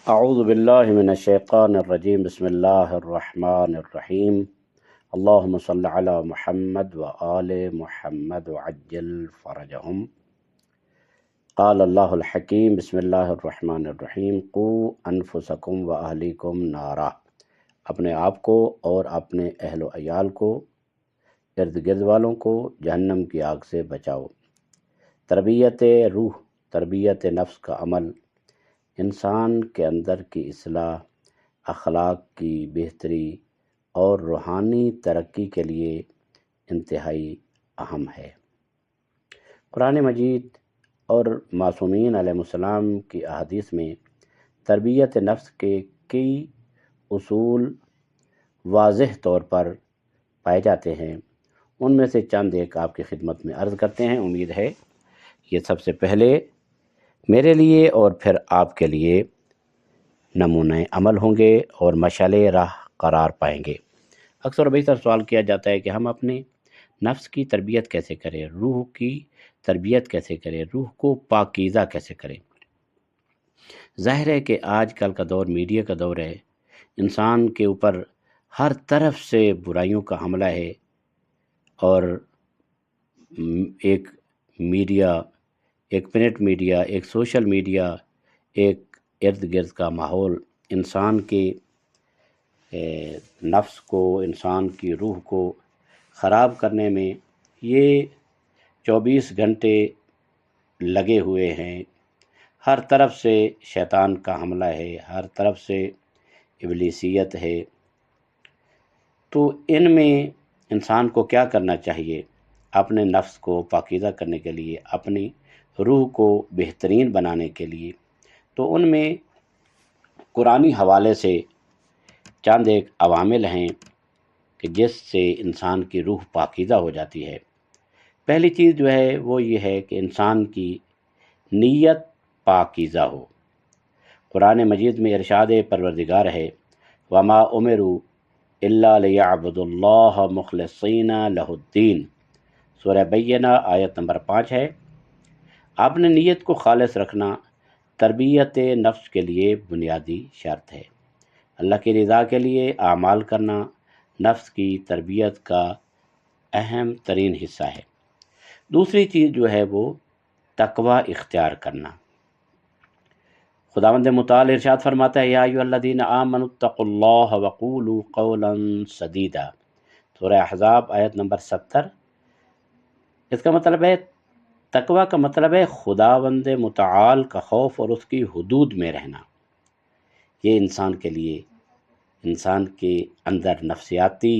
اعوذ باللہ من الشیطان الرجیم بسم اللہ الرحمن الرحیم اللہم صل علی محمد وآل محمد وعجل فرجہم قال اللہ الحکیم بسم اللہ الرحمن الرحیم قوا انفسکم واہلیکم نارا، اپنے آپ کو اور اپنے اہل و عیال کو، ارد گرد والوں کو جہنم کی آگ سے بچاؤ۔ تربیت روح، تربیت نفس کا عمل انسان کے اندر کی اصلاح، اخلاق کی بہتری اور روحانی ترقی کے لیے انتہائی اہم ہے۔ قرآن مجید اور معصومین علیہ السلام کی احادیث میں تربیت نفس کے کئی اصول واضح طور پر پائے جاتے ہیں۔ ان میں سے چند ایک آپ کی خدمت میں عرض کرتے ہیں۔ امید ہے یہ سب سے پہلے میرے لیے اور پھر آپ کے لیے نمونۂ عمل ہوں گے اور مشعل راہ قرار پائیں گے۔ اکثر و بیشتر سوال کیا جاتا ہے کہ ہم اپنے نفس کی تربیت کیسے کریں، روح کی تربیت کیسے کریں، روح کو پاکیزہ کیسے کریں۔ ظاہر ہے کہ آج کل کا دور میڈیا کا دور ہے، انسان کے اوپر ہر طرف سے برائیوں کا حملہ ہے، اور ایک میڈیا، ایک پرنٹ میڈیا، ایک سوشل میڈیا، ایک ارد گرد کا ماحول انسان کے نفس کو، انسان کی روح کو خراب کرنے میں یہ 24 گھنٹے لگے ہوئے ہیں۔ ہر طرف سے شیطان کا حملہ ہے، ہر طرف سے ابلیسیت ہے۔ تو ان میں انسان کو کیا کرنا چاہیے؟ اپنے نفس کو پاکیزہ کرنے کے لیے، اپنی روح کو بہترین بنانے کے لیے، تو ان میں قرآنی حوالے سے چند ایک عوامل ہیں کہ جس سے انسان کی روح پاکیزہ ہو جاتی ہے۔ پہلی چیز جو ہے وہ یہ ہے کہ انسان کی نیت پاکیزہ ہو۔ قرآن مجید میں ارشاد پروردگار ہے، وَمَا أُمِرُوا إِلَّا لِيَعْبُدُوا اللَّهَ مُخْلِصِينَ لَهُ الدِّينَ، سورہ بینہ آیت نمبر 5 ہے۔ اپنے نیت کو خالص رکھنا تربیت نفس کے لیے بنیادی شرط ہے۔ اللہ کی رضا کے لیے اعمال کرنا نفس کی تربیت کا اہم ترین حصہ ہے۔ دوسری چیز جو ہے وہ تقوی اختیار کرنا۔ خداوند متعال ارشاد فرماتا ہے، یا ایھا الذین آمنوا اتقوا اللہ وقولوا قولا سدیدا، سورہ احزاب آیت نمبر 70۔ اس کا مطلب ہے، تقوی کا مطلب ہے خداوند متعال کا خوف اور اس کی حدود میں رہنا۔ یہ انسان کے لیے، انسان کے اندر نفسیاتی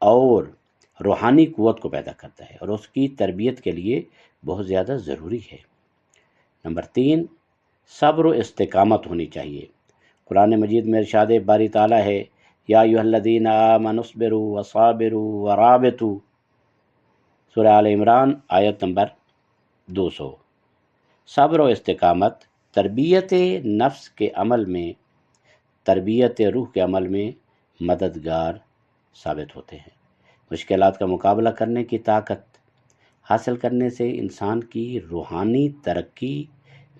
اور روحانی قوت کو پیدا کرتا ہے اور اس کی تربیت کے لیے بہت زیادہ ضروری ہے۔ نمبر 3، صبر و استقامت ہونی چاہیے۔ قرآن مجید میں ارشاد باری تعالیٰ ہے، یا ایھا الذین آمنوا اصبروا وصابروا ورابطوا، سورہ آل عمران آیت نمبر 200۔ صبر و استقامت تربیت نفس کے عمل میں، تربیت روح کے عمل میں مددگار ثابت ہوتے ہیں۔ مشکلات کا مقابلہ کرنے کی طاقت حاصل کرنے سے انسان کی روحانی ترقی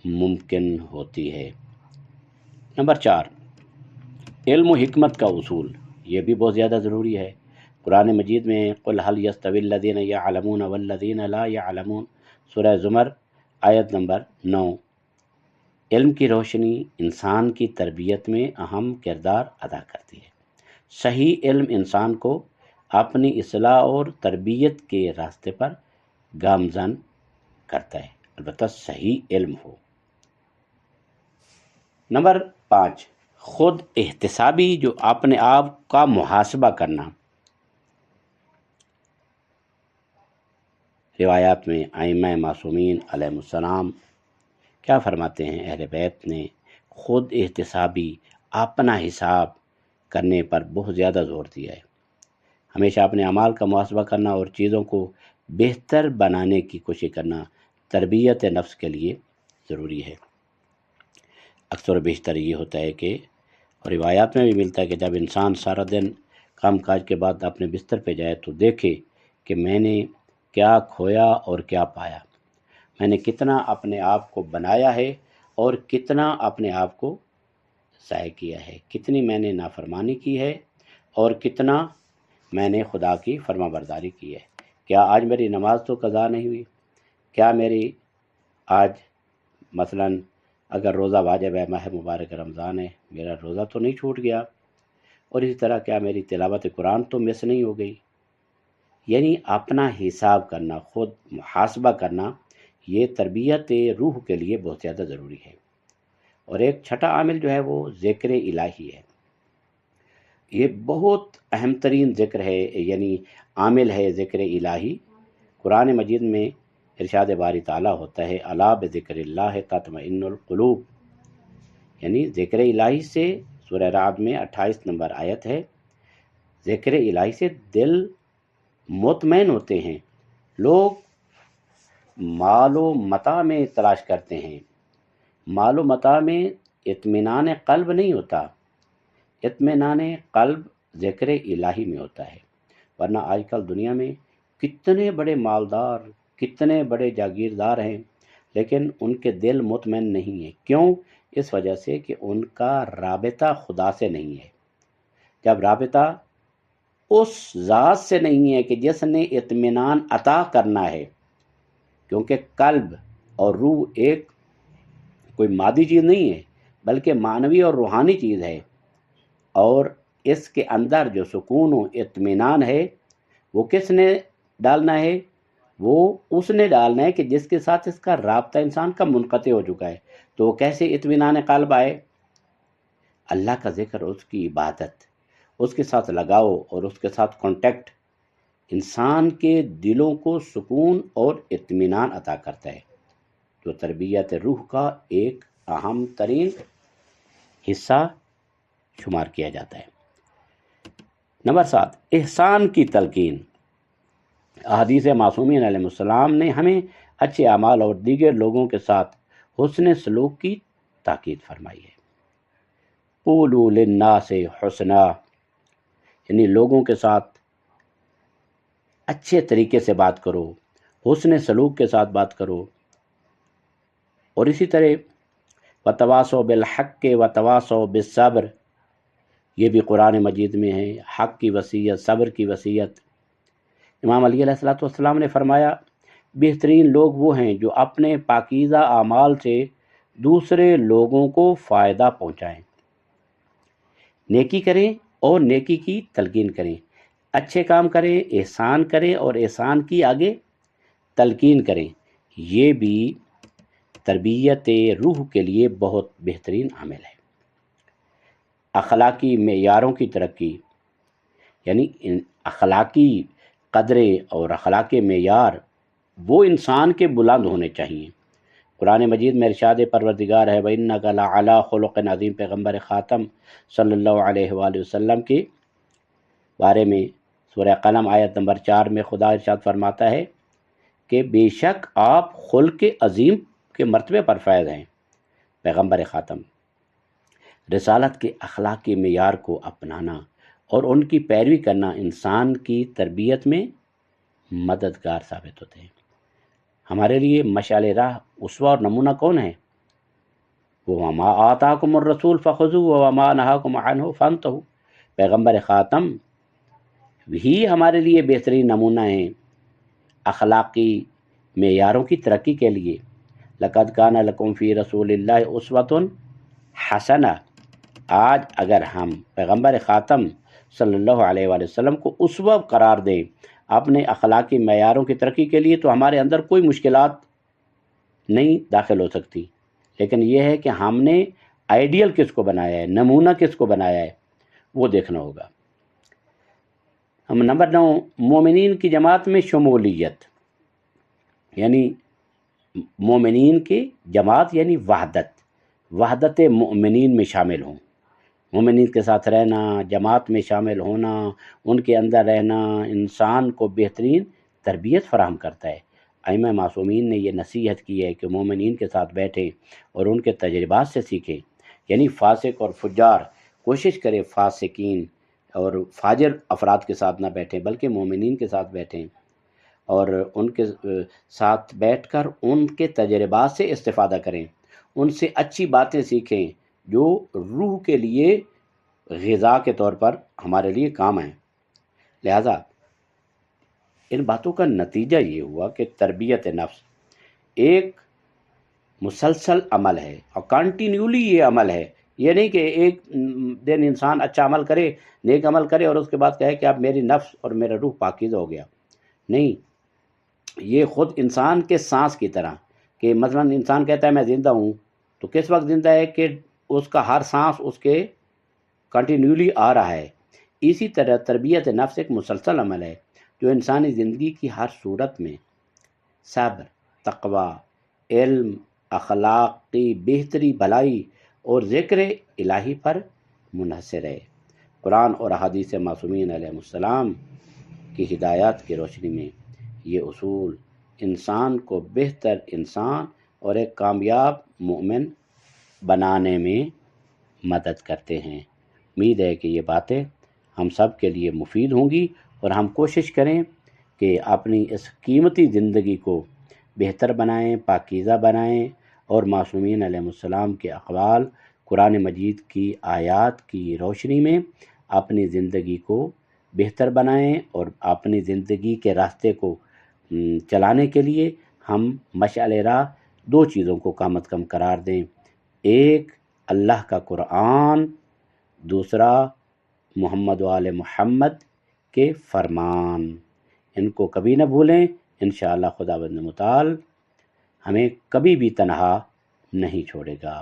ممکن ہوتی ہے۔ نمبر 4، علم و حکمت کا اصول، یہ بھی بہت زیادہ ضروری ہے۔ قرآن مجید میں قل هل يستوي الذين يعلمون والذين لا يعلمون، سورہ زمر آیت نمبر 9۔ علم کی روشنی انسان کی تربیت میں اہم کردار ادا کرتی ہے۔ صحیح علم انسان کو اپنی اصلاح اور تربیت کے راستے پر گامزن کرتا ہے، البتہ صحیح علم ہو۔ نمبر 5، خود احتسابی، جو اپنے آپ کا محاسبہ کرنا۔ روایات میں ائمہ معصومین علیہ السلام کیا فرماتے ہیں؟ اہل بیت نے خود احتسابی، اپنا حساب کرنے پر بہت زیادہ زور دیا ہے۔ ہمیشہ اپنے اعمال کا محاسبہ کرنا اور چیزوں کو بہتر بنانے کی کوشش کرنا تربیت نفس کے لیے ضروری ہے۔ اکثر و بیشتر یہ ہوتا ہے کہ، اور روایات میں بھی ملتا ہے کہ جب انسان سارا دن کام کاج کے بعد اپنے بستر پہ جائے تو دیکھے کہ میں نے کیا کھویا اور کیا پایا، میں نے کتنا اپنے آپ کو بنایا ہے اور کتنا اپنے آپ کو ضائع کیا ہے، کتنی میں نے نافرمانی کی ہے اور کتنا میں نے خدا کی فرما برداری کی ہے۔ کیا آج میری نماز تو قضا نہیں ہوئی؟ کیا میری آج مثلاً اگر روزہ واجب ہے، ماہ مبارک رمضان ہے، میرا روزہ تو نہیں چھوٹ گیا؟ اور اسی طرح کیا میری تلاوت قرآن تو مس نہیں ہو گئی؟ یعنی اپنا حساب کرنا، خود محاسبہ کرنا، یہ تربیت روح کے لیے بہت زیادہ ضروری ہے۔ اور ایک چھٹا عامل جو ہے وہ ذکر الہی ہے۔ یہ بہت اہم ترین ذکر ہے، یعنی عامل ہے ذکر الہی۔ قرآن مجید میں ارشاد باری تعالیٰ ہوتا ہے الا بذکر اللہ تطمئن القلوب، یعنی ذکر الہی سے سورہ رعد میں 28 نمبر آیت ہے، ذکر الہی سے دل مطمئن ہوتے ہیں۔ لوگ مال و متاع میں تلاش کرتے ہیں، مال و متاع میں اطمینان قلب نہیں ہوتا، اطمینان قلب ذکر الہی میں ہوتا ہے۔ ورنہ آج کل دنیا میں کتنے بڑے مالدار، کتنے بڑے جاگیردار ہیں، لیکن ان کے دل مطمئن نہیں ہیں۔ کیوں؟ اس وجہ سے کہ ان کا رابطہ خدا سے نہیں ہے۔ جب رابطہ اس ذات سے نہیں ہے کہ جس نے اطمینان عطا کرنا ہے، کیونکہ قلب اور روح ایک کوئی مادی چیز نہیں ہے بلکہ معنوی اور روحانی چیز ہے، اور اس کے اندر جو سکون و اطمینان ہے وہ کس نے ڈالنا ہے؟ وہ اس نے ڈالنا ہے کہ جس کے ساتھ اس کا رابطہ انسان کا منقطع ہو چکا ہے۔ تو وہ کیسے اطمینان قلب آئے؟ اللہ کا ذکر، اس کی عبادت، اس کے ساتھ لگاؤ اور اس کے ساتھ کانٹیکٹ انسان کے دلوں کو سکون اور اطمینان عطا کرتا ہے، جو تربیت روح کا ایک اہم ترین حصہ شمار کیا جاتا ہے۔ نمبر 7، احسان کی تلقین۔ احادیث معصومین علیہ السلام نے ہمیں اچھے اعمال اور دیگر لوگوں کے ساتھ حسن سلوک کی تاکید فرمائی ہے۔ قولوا للناس حسنا، یعنی لوگوں کے ساتھ اچھے طریقے سے بات کرو، حسن سلوک کے ساتھ بات کرو۔ اور اسی طرح وتواصوا بالحق وتواصوا بالصبر، یہ بھی قرآن مجید میں ہے، حق کی وصیت، صبر کی وصیت۔ امام علی علیہ السلام نے فرمایا بہترین لوگ وہ ہیں جو اپنے پاکیزہ اعمال سے دوسرے لوگوں کو فائدہ پہنچائیں، نیکی کریں اور نیکی کی تلقین کریں، اچھے کام کریں، احسان کریں اور احسان کی آگے تلقین کریں۔ یہ بھی تربیت روح کے لیے بہت بہترین عمل ہے۔ اخلاقی معیاروں کی ترقی، یعنی اخلاقی قدریں اور اخلاقی معیار وہ انسان کے بلند ہونے چاہیے۔ قرآن مجید میں ارشاد پروردگار ہے وَإِنَّكَ لَعَلَىٰ خُلُقٍ عَظِيمٍ، پیغمبر خاتم صلی اللہ علیہ وآلہ وسلم کے بارے میں سورہ قلم آیت نمبر 4 میں خدا ارشاد فرماتا ہے کہ بے شک آپ خلق عظیم کے مرتبے پر فائز ہیں۔ پیغمبر خاتم رسالت کے اخلاقی معیار کو اپنانا اور ان کی پیروی کرنا انسان کی تربیت میں مددگار ثابت ہوتے ہیں۔ ہمارے لیے مشعل راہ، اسوہ اور نمونہ کون ہے؟ وَمَا آتَاكُمُ الرَّسُولُ فَخُذُوهُ وَمَا نَهَاكُمْ عَنْهُ فَانْتَهُوا، پیغمبر خاتم بھی ہمارے لیے بہترین نمونہ ہیں اخلاقی معیاروں کی ترقی کے لیے۔ لَقَدْ كَانَ لَكُمْ فِي رَسُولِ اللَّهِ أُسْوَةٌ حَسَنَةٌ، آج اگر ہم پیغمبر خاتم صلی اللہ علیہ وآلہ وسلم کو اسوہ قرار دیں اپنے اخلاقی معیاروں کی ترقی کے لیے، تو ہمارے اندر کوئی مشکلات نہیں داخل ہو سکتی۔ لیکن یہ ہے کہ ہم نے آئیڈیل کس کو بنایا ہے، نمونہ کس کو بنایا ہے، وہ دیکھنا ہوگا۔ ہم نمبر 9، مومنین کی جماعت میں شمولیت، یعنی مومنین کی جماعت یعنی وحدت مومنین میں شامل ہوں، مومنین کے ساتھ رہنا، جماعت میں شامل ہونا، ان کے اندر رہنا انسان کو بہترین تربیت فراہم کرتا ہے۔ ائمہ معصومین نے یہ نصیحت کی ہے کہ مومنین کے ساتھ بیٹھیں اور ان کے تجربات سے سیکھیں، یعنی فاسق اور فجار کوشش کریں فاسقین اور فاجر افراد کے ساتھ نہ بیٹھیں بلکہ مومنین کے ساتھ بیٹھیں، اور ان کے ساتھ بیٹھ کر ان کے تجربات سے استفادہ کریں، ان سے اچھی باتیں سیکھیں، جو روح کے لیے غذا کے طور پر ہمارے لیے کام ہیں۔ لہٰذا ان باتوں کا نتیجہ یہ ہوا کہ تربیت نفس ایک مسلسل عمل ہے اور کنٹینیولی یہ عمل ہے۔ یہ نہیں کہ ایک دن انسان اچھا عمل کرے، نیک عمل کرے اور اس کے بعد کہے کہ اب میری نفس اور میرا روح پاکیزہ ہو گیا۔ نہیں، یہ خود انسان کے سانس کی طرح کہ مثلا انسان کہتا ہے میں زندہ ہوں، تو کس وقت زندہ ہے کہ اس کا ہر سانس اس کے کنٹینیولی آ رہا ہے۔ اسی طرح تربیت نفس ایک مسلسل عمل ہے جو انسانی زندگی کی ہر صورت میں صبر، تقوی، علم، اخلاق کی بہتری، بھلائی اور ذکر الہی پر منحصر ہے۔ قرآن اور احادیث معصومین علیہ السلام کی ہدایات کی روشنی میں یہ اصول انسان کو بہتر انسان اور ایک کامیاب مومن بنانے میں مدد کرتے ہیں۔ امید ہے کہ یہ باتیں ہم سب کے لیے مفید ہوں گی اور ہم کوشش کریں کہ اپنی اس قیمتی زندگی کو بہتر بنائیں، پاکیزہ بنائیں اور معصومین علیہ السلام کے اقوال، قرآن مجید کی آیات کی روشنی میں اپنی زندگی کو بہتر بنائیں اور اپنی زندگی کے راستے کو چلانے کے لیے ہم مشعل راہ دو چیزوں کو کم از کم قرار دیں، ایک اللہ کا قرآن، دوسرا محمد و آل محمد کے فرمان۔ ان کو کبھی نہ بھولیں، انشاءاللہ خداوند متعال ہمیں کبھی بھی تنہا نہیں چھوڑے گا۔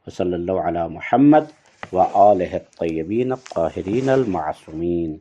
وصلی اللہ علی محمد و آلہ الطیبین الطاہرین المعصومین۔